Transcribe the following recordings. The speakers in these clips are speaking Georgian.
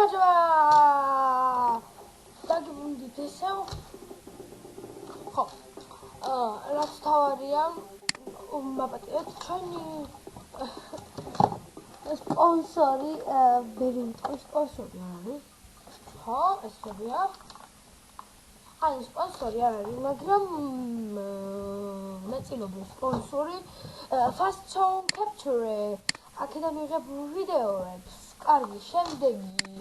გამარჯობა. დაგიბრუნდით ესე. ხო. რაც თავარია, მაპატიეთ ჩვენი სპონსორი, ბერინკო სპონსორი არის. ხო, ესებია. აი, სპონსორი არ არის, მაგრამ ნაწილობრივ სპონსორი Fast Sound Capture. აქედან მიღებ ვიდეოებს, კარგი შემდეგი,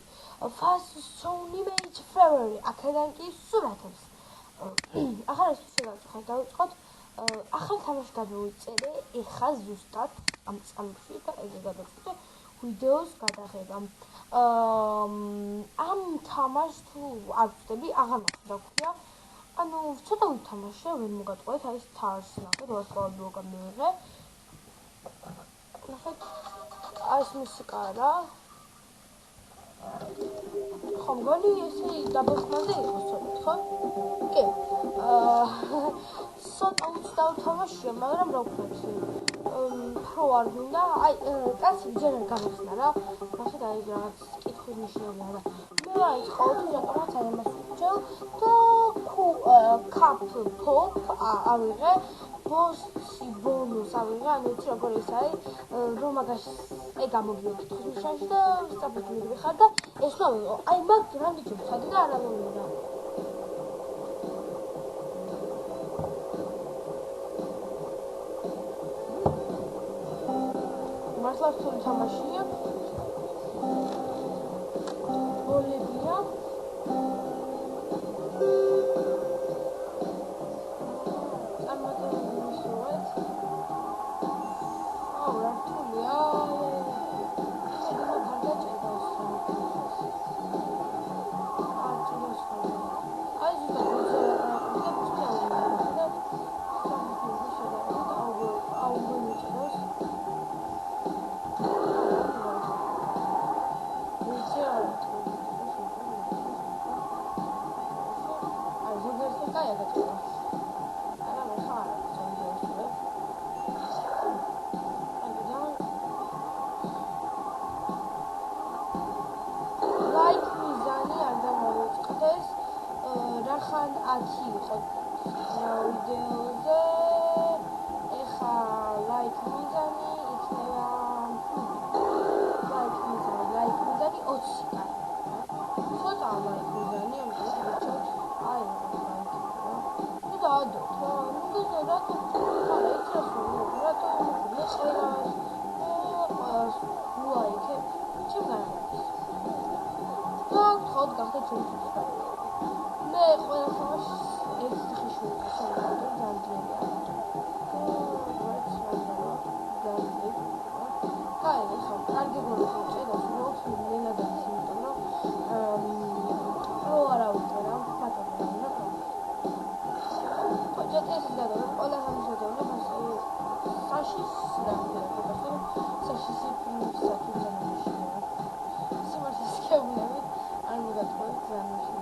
Fast Sound Image Forever. აქედან კი სურათებს. ახლა ეს შეგავწუხოთ, დავიწყოთ. ახალ თამაშს გადავიწერე, ეხა ზუსტად ამ წამში და ეგ გადავწყვეტე ვიდეოს გადაღება. ამ თამაშს თუ არ ვწდები, აღარ მაქვს რა ქვია. ანუ ცოტა ვითამაშე, ვერ მოგატყუეთ, აი ეს თავს ნახეთ, ვასწავლებ როგორ მივიღე. ნახეთ, აი ეს მუსიკა რა. ხო, მგონი ესე დაბეხმაზე იყოს ცოტა, ხო? კი. ცოტა დავთამაშია, მაგრამ რა ვქნათ? პრო არ გინდა, აი კაცი ჯერ არ გამიხსნა რა. ნახეთ, აი რაღაც კითხვის ნიშნებია და მე აი ყოველთვის რატომაც არ ამას ვიჩვევ და კაპ პოპ ავიღე, ბოსი ბონუს ავიღე, ანუ იცი როგორ ის არის, რომ მაგას ეგ ამოგიო კითხვის ნიშანში და სწრაფად მივიხარ და ეს რა ვიღო, აი მაგ რამდენი ჩადი და არ ამოვიდა. მართლა რთული თამაშია. ბოლებია. წარმატებული მისურვეთ. აუ, რა რთულია. შეგიძლია გარდაჭერდას. აი ხან 10 იყო ვიდეოზე. ეხა ლაიქ მიზანი იქნება ლაიქ მიზანი 20-კა. ცოტა ლაიქ მიზანი ამიტომ ვიჩვენოთ. აი ნუ დაადოთ რა. ნუ რატო ხარ ეცრასული რატო მეწერას ლაიქე ჩემგანაც. და ხოთ გახდა ჩვენი მე ყველა ხმას ეს ხიშვი შევიდე დამძრია. კაი, ხო, კარგი გულწრფელია და სულაც ნელა დაის, იმიტომ რომ პრო არა ვიყო რა, მათობი რა. ხო, ჯეთეს დადო, ყველა სამშობლო საშის რა ვიყო, საშისი საქმე დამიშია. სიმაშის ქეუბნები არ მოგატყუეთ ზანში.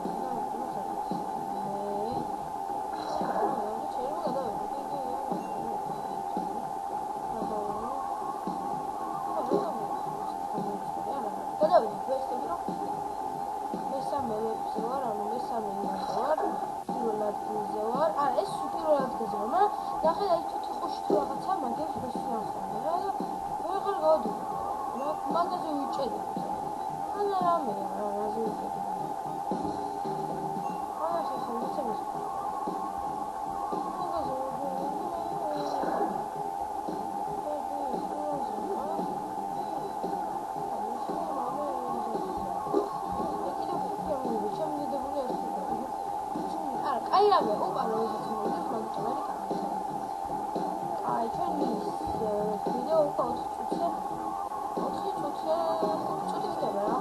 მაგაზე ვიჭერე. ანა რამე რაზე ვიჭერე. ანა შესაძლოა. აი რამე, უყარო ისიც მოგდეს მაგჭოლარი კარგი. აი ჩვენი ვიდეო უკვე 4 წუთია. 4 წუთი ხდება რა.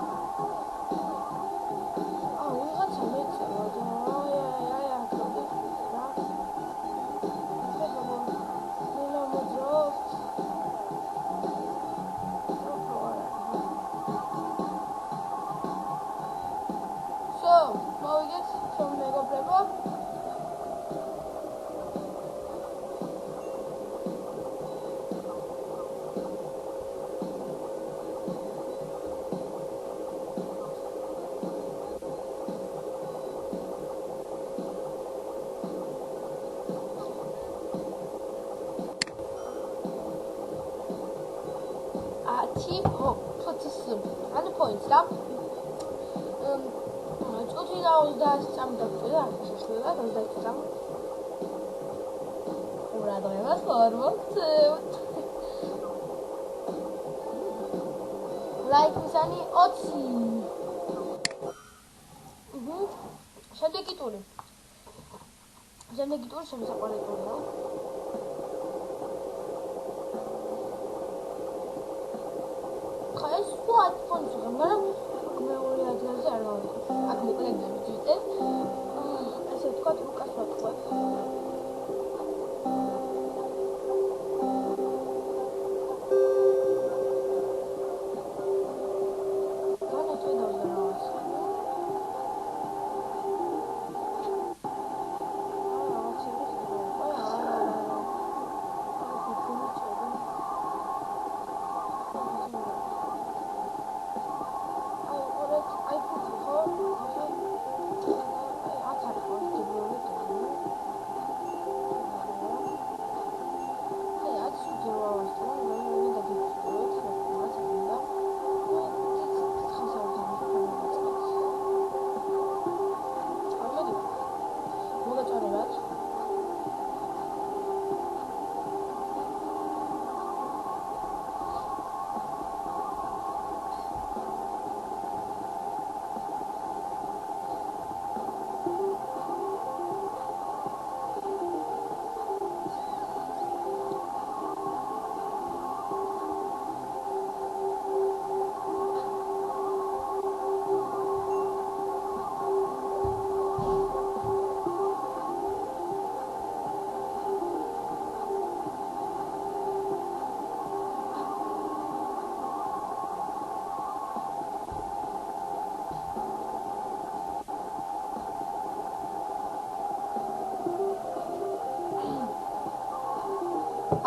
ანუ points და წუთი და 30 წამი დაგვიწყდა შეიძლება 30 წამი ურადღებას ვარმოვთ ლაიქ მისანი 20 შემდეგი ტური შემოსაყვანილი ტურია ხა ეს სულ ფონს ვიღებ მაგრამ მეორე ადგილზე არ გავიქცე აქ მოკლედ დავიწყე ესე თქვა უკას ვატყვა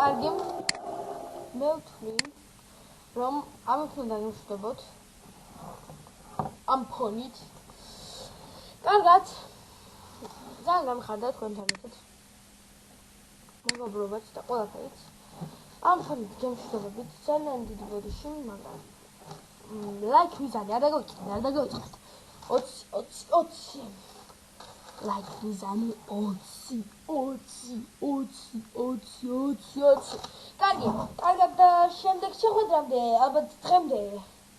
კარგი მე ვთვლი რომ ამით უნდა დავუშვებოთ ამ ფონით კარგად ძალიან გამიხარდა თქვენთან ერთად მეგობრობაც და ყველაფერიც ამ ფონით გემშვიდობებით ძალიან დიდი ბოდიში მაგრამ ლაიქ მიზანი არ დაგავიწყდეთ 20 ლაიქ მიზანი 20 კარგად და შემდეგ შეხვედრამდე ალბათ დღემდე